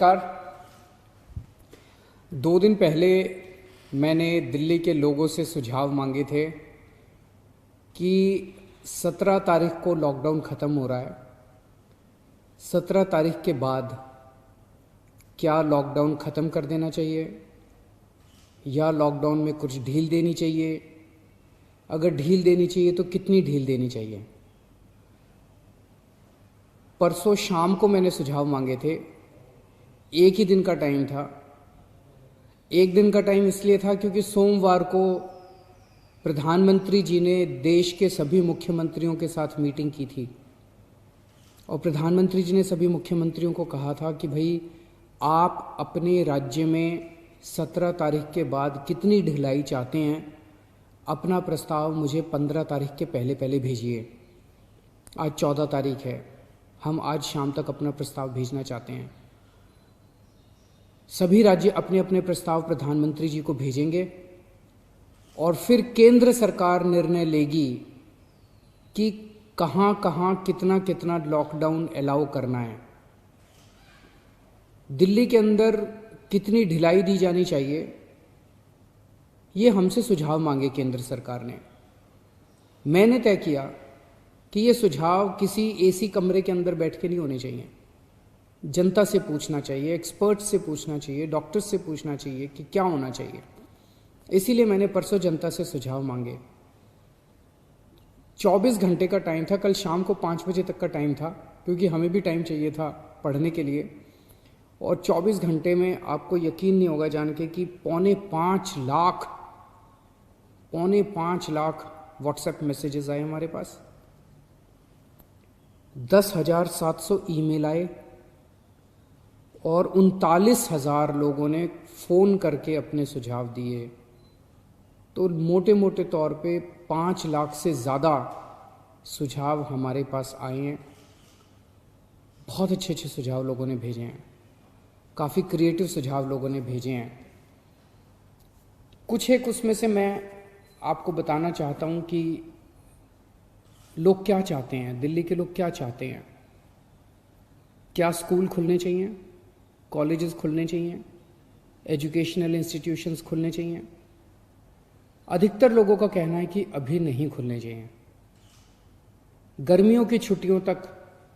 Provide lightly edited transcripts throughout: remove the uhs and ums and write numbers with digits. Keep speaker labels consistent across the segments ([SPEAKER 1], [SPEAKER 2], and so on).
[SPEAKER 1] नमस्कार। 2 दिन पहले मैंने दिल्ली के लोगों से सुझाव मांगे थे कि 17 तारीख को लॉकडाउन ख़त्म हो रहा है। 17 तारीख के बाद क्या लॉकडाउन ख़त्म कर देना चाहिए या लॉकडाउन में कुछ ढील देनी चाहिए? अगर ढील देनी चाहिए तो कितनी ढील देनी चाहिए? परसों शाम को मैंने सुझाव मांगे थे। एक ही दिन का टाइम था। एक दिन का टाइम इसलिए था क्योंकि सोमवार को प्रधानमंत्री जी ने देश के सभी मुख्यमंत्रियों के साथ मीटिंग की थी और प्रधानमंत्री जी ने सभी मुख्यमंत्रियों को कहा था कि भाई आप अपने राज्य में 17 तारीख के बाद कितनी ढिलाई चाहते हैं, अपना प्रस्ताव मुझे 15 तारीख के पहले पहले भेजिए। आज 14 तारीख है, हम आज शाम तक अपना प्रस्ताव भेजना चाहते हैं। सभी राज्य अपने अपने प्रस्ताव प्रधानमंत्री जी को भेजेंगे और फिर केंद्र सरकार निर्णय लेगी कि कहाँ कहाँ कितना कितना लॉकडाउन अलाउ करना है। दिल्ली के अंदर कितनी ढिलाई दी जानी चाहिए, ये हमसे सुझाव मांगे केंद्र सरकार ने। मैंने तय किया कि ये सुझाव किसी एसी कमरे के अंदर बैठ के नहीं होने चाहिए। जनता से पूछना चाहिए, एक्सपर्ट से पूछना चाहिए, डॉक्टर से पूछना चाहिए कि क्या होना चाहिए। इसीलिए मैंने परसों जनता से सुझाव मांगे। 24 घंटे का टाइम था, कल शाम को 5 बजे तक का टाइम था क्योंकि हमें भी टाइम चाहिए था पढ़ने के लिए। और 24 घंटे में आपको यकीन नहीं होगा जान के कि 4.5 लाख व्हाट्सएप मैसेजेस आए हमारे पास, 10,700 ईमेल आए और 39,000 लोगों ने फ़ोन करके अपने सुझाव दिए। तो मोटे मोटे तौर पे 5 लाख से ज़्यादा सुझाव हमारे पास आए हैं। बहुत अच्छे अच्छे सुझाव लोगों ने भेजे हैं, काफ़ी क्रिएटिव सुझाव लोगों ने भेजे हैं। कुछ एक उसमें से मैं आपको बताना चाहता हूँ कि लोग क्या चाहते हैं, दिल्ली के लोग क्या चाहते हैं। क्या स्कूल खुलने चाहिए, कॉलेजेस खुलने चाहिए, एजुकेशनल इंस्टीट्यूशंस खुलने चाहिए? अधिकतर लोगों का कहना है कि अभी नहीं खुलने चाहिए, गर्मियों की छुट्टियों तक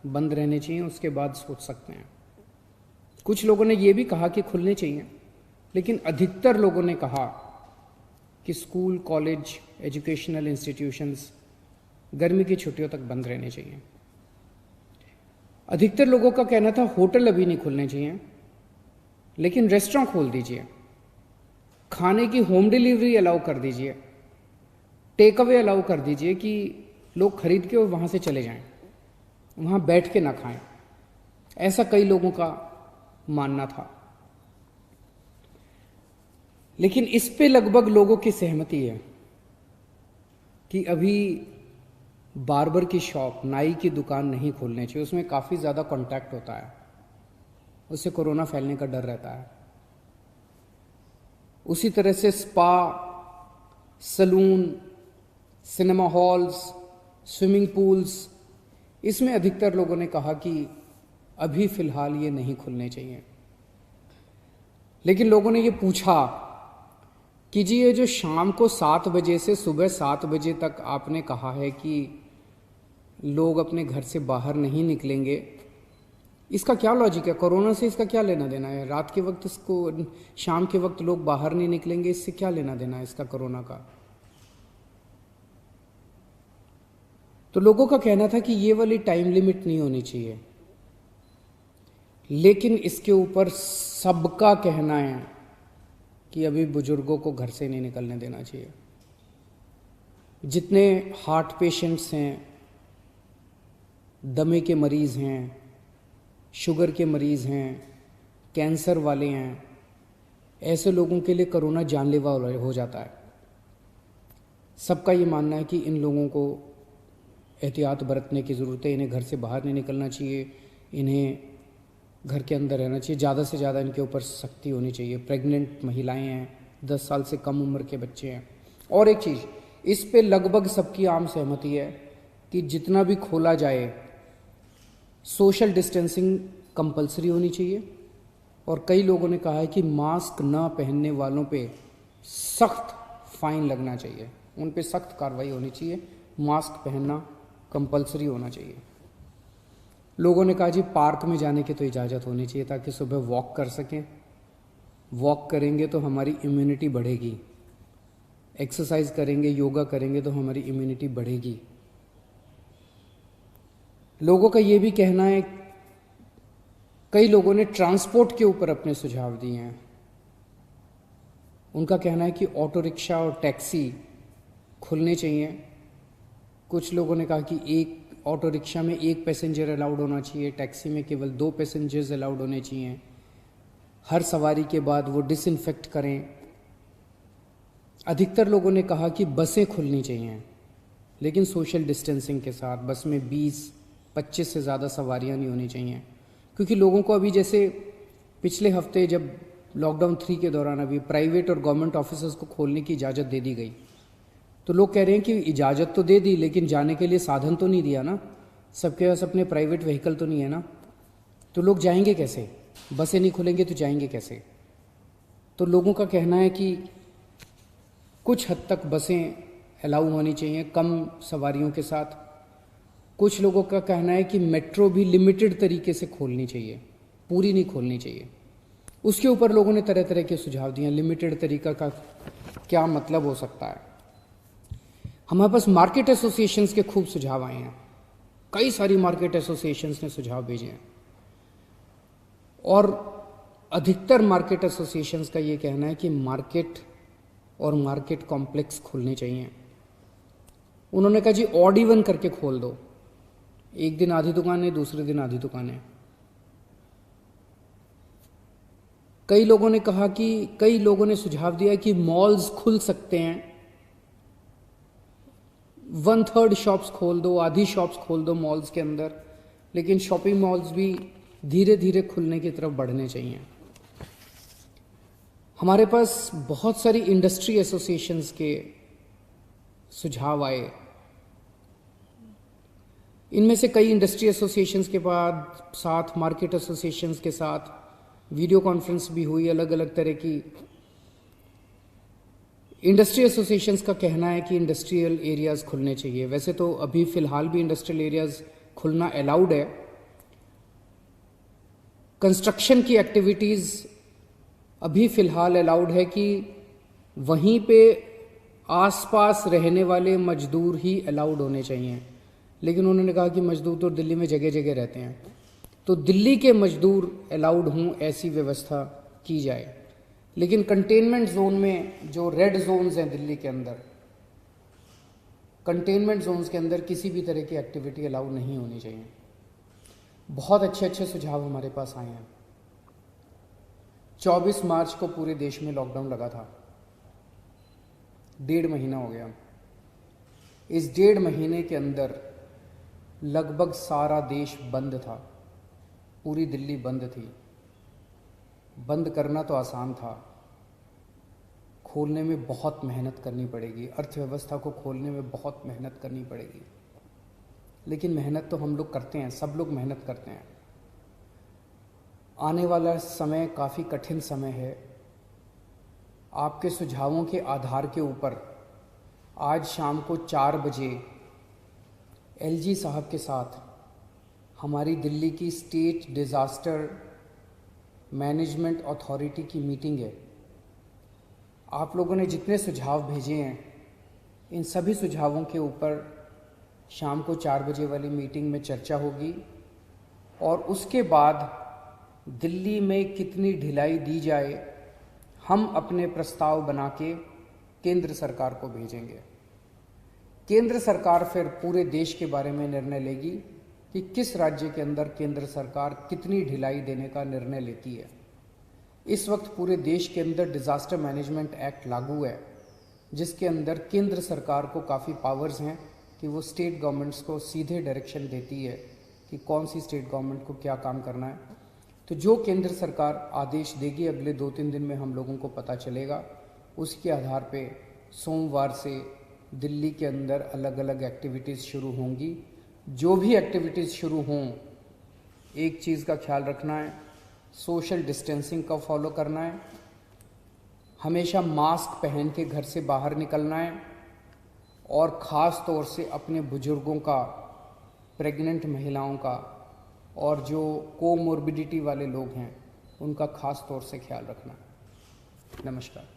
[SPEAKER 1] बंद रहने चाहिए, उसके बाद सोच सकते हैं। कुछ लोगों ने यह भी कहा कि खुलने चाहिए, लेकिन अधिकतर लोगों ने कहा कि स्कूल, कॉलेज, एजुकेशनल इंस्टीट्यूशंस गर्मी की छुट्टियों तक बंद रहने चाहिए। अधिकतर लोगों का कहना था होटल अभी नहीं खुलने चाहिए, लेकिन रेस्टोरेंट खोल दीजिए, खाने की होम डिलीवरी अलाउ कर दीजिए, टेक अवे अलाउ कर दीजिए कि लोग खरीद के और वहाँ से चले जाएं, वहाँ बैठ के ना खाएं। ऐसा कई लोगों का मानना था। लेकिन इस पे लगभग लोगों की सहमति है कि अभी बार्बर की शॉप, नाई की दुकान नहीं खोलने चाहिए। उसमें काफ़ी ज़्यादा कांटेक्ट होता है, उससे कोरोना फैलने का डर रहता है। उसी तरह से spa, salon, cinema halls, swimming pools, इसमें अधिकतर लोगों ने कहा कि अभी फ़िलहाल ये नहीं खुलने चाहिए। लेकिन लोगों ने ये पूछा कि जी ये जो शाम को 7 बजे से सुबह 7 बजे तक आपने कहा है कि लोग अपने घर से बाहर नहीं निकलेंगे, इसका क्या लॉजिक है? कोरोना से इसका क्या लेना देना है? रात के वक्त इसको, शाम के वक्त लोग बाहर नहीं निकलेंगे, इससे क्या लेना देना है इसका कोरोना का? तो लोगों का कहना था कि ये वाली टाइम लिमिट नहीं होनी चाहिए। लेकिन इसके ऊपर सबका कहना है कि अभी बुजुर्गों को घर से नहीं निकलने देना चाहिए। जितने हार्ट पेशेंट्स हैं, दमे के मरीज़ हैं, शुगर के मरीज़ हैं, कैंसर वाले हैं, ऐसे लोगों के लिए कोरोना जानलेवा हो जाता है। सबका ये मानना है कि इन लोगों को एहतियात बरतने की ज़रूरत है, इन्हें घर से बाहर नहीं निकलना चाहिए, इन्हें घर के अंदर रहना चाहिए, ज़्यादा से ज़्यादा इनके ऊपर सख्ती होनी चाहिए। प्रेग्नेंट महिलाएं हैं, 10 साल से कम उम्र के बच्चे हैं। और एक चीज़, इस पे लगभग सबकी आम सहमति है कि जितना भी खोला जाए सोशल डिस्टेंसिंग कंपलसरी होनी चाहिए और कई लोगों ने कहा है कि मास्क न पहनने वालों पे सख्त फाइन लगना चाहिए, उन पे सख्त कार्रवाई होनी चाहिए, मास्क पहनना कंपलसरी होना चाहिए। लोगों ने कहा जी पार्क में जाने की तो इजाज़त होनी चाहिए ताकि सुबह वॉक कर सकें, वॉक करेंगे तो हमारी इम्यूनिटी बढ़ेगी, एक्सरसाइज करेंगे, योगा करेंगे तो हमारी इम्यूनिटी बढ़ेगी। लोगों का ये भी कहना है, कई लोगों ने ट्रांसपोर्ट के ऊपर अपने सुझाव दिए हैं। उनका कहना है कि ऑटो रिक्शा और टैक्सी खुलने चाहिए। कुछ लोगों ने कहा कि एक ऑटो रिक्शा में 1 पैसेंजर अलाउड होना चाहिए, टैक्सी में केवल 2 पैसेंजर्स अलाउड होने चाहिए, हर सवारी के बाद वो डिसइंफेक्ट करें। अधिकतर लोगों ने कहा कि बसें खुलनी चाहिए, लेकिन सोशल डिस्टेंसिंग के साथ। बस में 20-25 से ज़्यादा सवारियां नहीं होनी चाहिए, क्योंकि लोगों को अभी जैसे पिछले हफ्ते जब लॉकडाउन 3 के दौरान अभी प्राइवेट और गवर्नमेंट ऑफिसर्स को खोलने की इजाज़त दे दी गई, तो लोग कह रहे हैं कि इजाज़त तो दे दी लेकिन जाने के लिए साधन तो नहीं दिया ना, सबके पास अपने प्राइवेट व्हीकल तो नहीं है ना, तो लोग जाएंगे कैसे? बसें नहीं खुलेंगे तो जाएंगे कैसे? तो लोगों का कहना है कि कुछ हद तक बसें अलाउ होनी चाहिए कम सवारियों के साथ। कुछ लोगों का कहना है कि मेट्रो भी लिमिटेड तरीके से खोलनी चाहिए, पूरी नहीं खोलनी चाहिए। उसके ऊपर लोगों ने तरह तरह के सुझाव दिए। लिमिटेड तरीका का क्या मतलब हो सकता है? हमारे पास मार्केट एसोसिएशंस के खूब सुझाव आए हैं, कई सारी मार्केट एसोसिएशंस ने सुझाव भेजे हैं, और अधिकतर मार्केट एसोसिएशंस का ये कहना है कि मार्केट और मार्केट कॉम्प्लेक्स खुलने चाहिए। उन्होंने कहा जी ऑड इवन करके खोल दो, एक दिन आधी दुकानें, दूसरे दिन आधी दुकानें। कई लोगों ने कहा कि कई लोगों ने सुझाव दिया कि मॉल्स खुल सकते हैं, 1/3 शॉप्स खोल दो, आधी शॉप्स खोल दो मॉल्स के अंदर, लेकिन शॉपिंग मॉल्स भी धीरे धीरे खुलने की तरफ बढ़ने चाहिए। हमारे पास बहुत सारी इंडस्ट्री एसोसिएशंस के सुझाव आए। इनमें से कई इंडस्ट्री एसोसिएशंस के बाद साथ मार्केट एसोसिएशंस के साथ वीडियो कॉन्फ्रेंस भी हुई। अलग अलग तरह की इंडस्ट्री एसोसिएशंस का कहना है कि इंडस्ट्रियल एरियाज खुलने चाहिए। वैसे तो अभी फिलहाल भी इंडस्ट्रियल एरियाज खुलना अलाउड है। कंस्ट्रक्शन की एक्टिविटीज़ अभी फ़िलहाल अलाउड है कि वहीं पे आसपास रहने वाले मजदूर ही अलाउड होने चाहिए, लेकिन उन्होंने कहा कि मजदूर तो दिल्ली में जगह जगह रहते हैं, तो दिल्ली के मजदूर अलाउड हों ऐसी व्यवस्था की जाए। लेकिन कंटेनमेंट जोन में जो रेड जोन्स हैं दिल्ली के अंदर, कंटेनमेंट जोन्स के अंदर किसी भी तरह की एक्टिविटी अलाउ नहीं होनी चाहिए। बहुत अच्छे अच्छे सुझाव हमारे पास आए हैं। 24 मार्च को पूरे देश में लॉकडाउन लगा था, 1.5 महीना हो गया। इस 1.5 महीने के अंदर लगभग सारा देश बंद था, पूरी दिल्ली बंद थी। बंद करना तो आसान था, खोलने में बहुत मेहनत करनी पड़ेगी, अर्थव्यवस्था को खोलने में बहुत मेहनत करनी पड़ेगी। लेकिन मेहनत तो हम लोग करते हैं, सब लोग मेहनत करते हैं। आने वाला समय काफ़ी कठिन समय है। आपके सुझावों के आधार के ऊपर आज शाम को 4 बजे एलजी साहब के साथ हमारी दिल्ली की स्टेट डिज़ास्टर मैनेजमेंट अथॉरिटी की मीटिंग है। आप लोगों ने जितने सुझाव भेजे हैं, इन सभी सुझावों के ऊपर शाम को 4 बजे वाली मीटिंग में चर्चा होगी, और उसके बाद दिल्ली में कितनी ढिलाई दी जाए, हम अपने प्रस्ताव बना के केंद्र सरकार को भेजेंगे। केंद्र सरकार फिर पूरे देश के बारे में निर्णय लेगी कि किस राज्य के अंदर केंद्र सरकार कितनी ढिलाई देने का निर्णय लेती है। इस वक्त पूरे देश के अंदर डिज़ास्टर मैनेजमेंट एक्ट लागू है, जिसके अंदर केंद्र सरकार को काफ़ी पावर्स हैं कि वो स्टेट गवर्नमेंट्स को सीधे डायरेक्शन देती है कि कौन सी स्टेट गवर्नमेंट को क्या काम करना है। तो जो केंद्र सरकार आदेश देगी अगले 2-3 दिन में हम लोगों को पता चलेगा। उसके आधार पे सोमवार से दिल्ली के अंदर अलग अलग एक्टिविटीज़ शुरू होंगी। जो भी एक्टिविटीज़ शुरू हों, एक चीज़ का ख्याल रखना है, सोशल डिस्टेंसिंग का फॉलो करना है, हमेशा मास्क पहन के घर से बाहर निकलना है और ख़ास तौर से अपने बुजुर्गों का, प्रेग्नेंट महिलाओं का और जो कोमोर्बिडिटी वाले लोग हैं उनका ख़ास तौर से ख्याल रखना। नमस्कार।